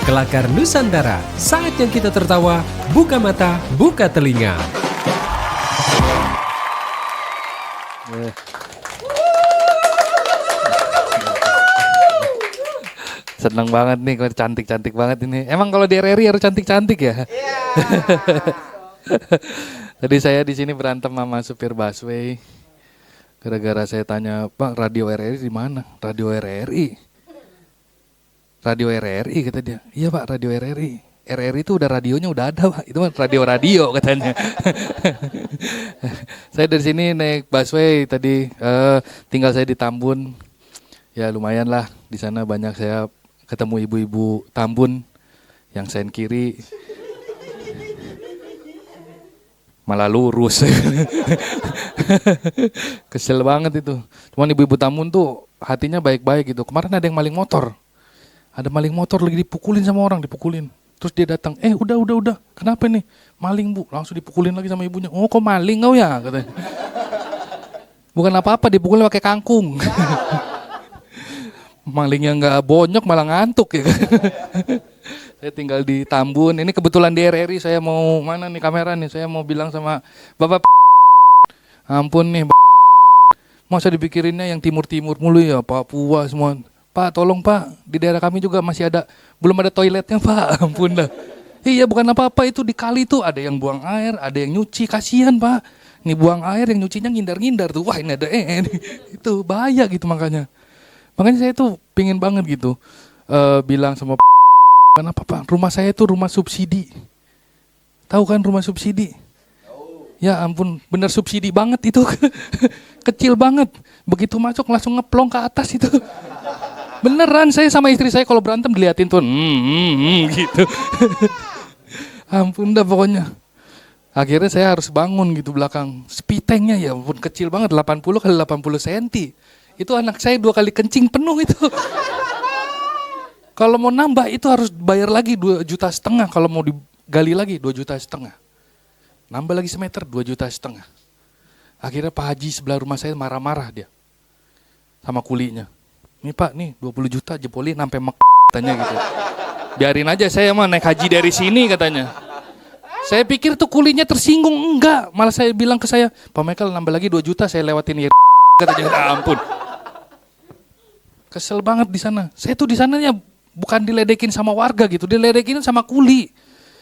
Kelakar Nusantara, saatnya kita tertawa, buka mata, buka telinga. Seneng banget nih, kalau cantik-cantik banget ini. Emang kalau di RRI harus cantik-cantik ya? Tadi saya di sini berantem sama supir busway. Gara-gara saya tanya, Pak, radio RRI di mana? Radio RRI. Radio RRI kata dia. Iya Pak, radio RRI. RRI itu udah radionya udah ada Pak. Itu mah radio katanya. Saya dari sini naik busway tadi. Tinggal saya di Tambun. Ya lumayan lah. Di sana banyak saya ketemu ibu-ibu Tambun yang sen kiri. Malah lurus. Kesel banget itu. Cuman ibu-ibu Tambun tuh hatinya baik-baik gitu. Kemarin ada yang maling motor. Ada maling motor lagi dipukulin sama orang, dipukulin. Terus dia datang, udah. Kenapa nih? Maling Bu. Langsung dipukulin lagi sama ibunya. Oh kok maling kau ya? Katanya. Bukan apa-apa, dipukulin pakai kangkung. Malingnya nggak bonyok malah ngantuk ya. Saya tinggal di Tambun. Ini kebetulan di RRI, saya mau mana nih kamera nih? Saya mau bilang sama Bapak. Ampun nih. Masa dipikirinnya yang timur-timur mulu ya, Papua semua. Pak, tolong Pak, di daerah kami juga masih ada, belum ada toiletnya Pak, ampun dah. Iya bukan apa-apa, itu di kali tuh ada yang buang air, ada yang nyuci, kasihan Pak. Ini buang air, yang nyucinya ngindar-ngindar tuh, wah ini ada itu bahaya gitu makanya. Makanya saya tuh pingin banget gitu, bilang sama kenapa Pak, rumah saya tuh rumah subsidi. Tahu kan rumah subsidi? Ya ampun, bener subsidi banget itu, kecil banget. Begitu masuk langsung ngeplong ke atas itu. Beneran, saya sama istri saya kalau berantem diliatin tuh, gitu. Ampun dah pokoknya. Akhirnya saya harus bangun gitu belakang. Spitengnya ya ampun kecil banget, 80 kali 80 cm. Itu anak saya 2 kali kencing penuh itu. Kalau mau nambah itu harus bayar lagi 2,5 juta. Kalau mau digali lagi 2,5 juta. Nambah lagi semeter 2,5 juta. Akhirnya Pak Haji sebelah rumah saya marah-marah dia. Sama kulinya. Nih Pak, nih 20 juta jepolin sampai katanya gitu. Biarin aja saya mah naik haji dari sini katanya. Saya pikir tuh kulinya tersinggung, enggak. Malah saya bilang ke saya, Pak Michael nambah lagi 2 juta saya lewatin ya katanya. Ampun. Kesel banget di sana. Saya tuh di sananya bukan diledekin sama warga gitu, diledekin sama kuli.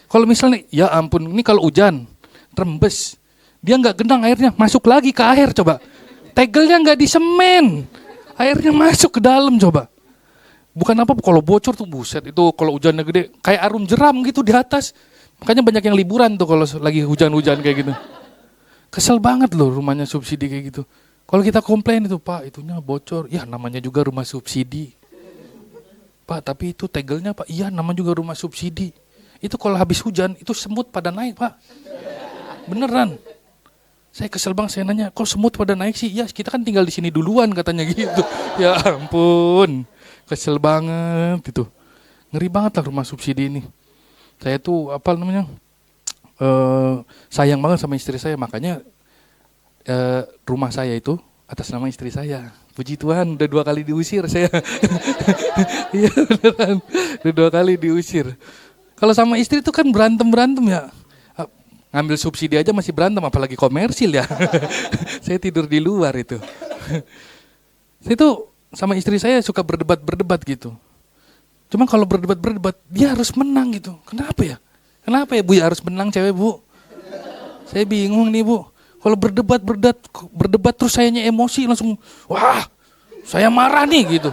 Kalau misalnya, ya ampun, ini kalau hujan, rembes. Dia enggak gendang airnya, masuk lagi ke air coba. Tegelnya enggak di semen. Airnya masuk ke dalam coba. Bukan apa kalau bocor tuh buset itu kalau hujannya gede kayak arum jeram gitu di atas. Makanya banyak yang liburan tuh kalau lagi hujan-hujan kayak gitu. Kesel banget loh rumahnya subsidi kayak gitu. Kalau kita komplain itu Pak itunya bocor. Ya namanya juga rumah subsidi. Pak tapi itu tegelnya Pak. Iya namanya juga rumah subsidi. Itu kalau habis hujan itu semut pada naik Pak. Beneran. Saya kesel banget, saya nanya, kok semut pada naik sih? Ya kita kan tinggal di sini duluan katanya gitu. Ya ampun, kesel banget gitu. Ngeri banget lah rumah subsidi ini. Saya tuh sayang banget sama istri saya, makanya rumah saya itu atas nama istri saya. Puji Tuhan, udah 2 kali diusir saya. Iya beneran, udah 2 kali diusir. Kalau sama istri tuh kan berantem ya. Ngambil subsidi aja masih berantem, apalagi komersil ya. Saya tidur di luar itu. Saya tuh sama istri saya suka berdebat gitu. Cuma kalau berdebat, dia harus menang gitu. Kenapa ya Bu ya harus menang cewek Bu? Saya bingung nih Bu. Kalau berdebat terus sayanya emosi langsung, wah saya marah nih gitu.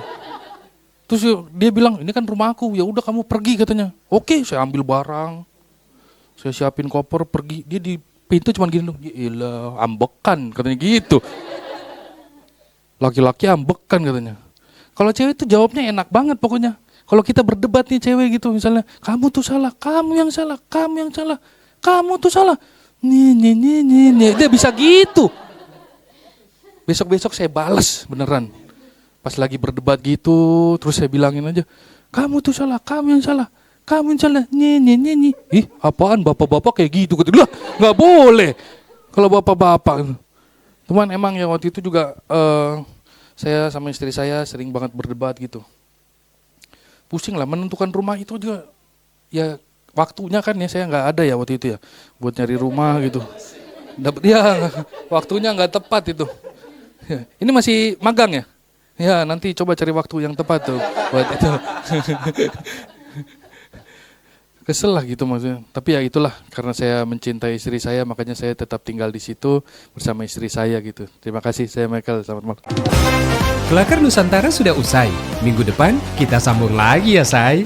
Terus dia bilang, ini kan rumahku, ya udah kamu pergi katanya. Oke, saya ambil barang. Saya siapin koper pergi, dia di pintu cuma gini dong, iyalah ambekan katanya gitu. Laki-laki ambekan katanya. Kalau cewek itu jawabnya enak banget pokoknya. Kalau kita berdebat nih cewek gitu misalnya, kamu tuh salah, kamu yang salah, kamu yang salah, kamu tuh salah. Nih. Dia bisa gitu. Besok-besok saya balas beneran. Pas lagi berdebat gitu, terus saya bilangin aja, kamu tuh salah, kamu yang salah. Kamu salah, nih. Ih, apaan bapak-bapak kayak gitu? Lah, nggak boleh. Kalau bapak-bapak. Cuman emang ya waktu itu juga saya sama istri saya sering banget berdebat gitu. Pusing lah menentukan rumah itu juga ya waktunya kan ya saya nggak ada ya waktu itu ya buat nyari rumah gitu. Dapat ya waktunya nggak tepat itu. Ya, ini masih magang ya? Ya nanti coba cari waktu yang tepat tuh buat itu. Kesel lah gitu maksudnya. Tapi ya itulah karena saya mencintai istri saya makanya saya tetap tinggal di situ bersama istri saya gitu. Terima kasih, saya Michael, selamat malam. Kelakar Nusantara sudah usai. Minggu depan kita sambung lagi ya, Say.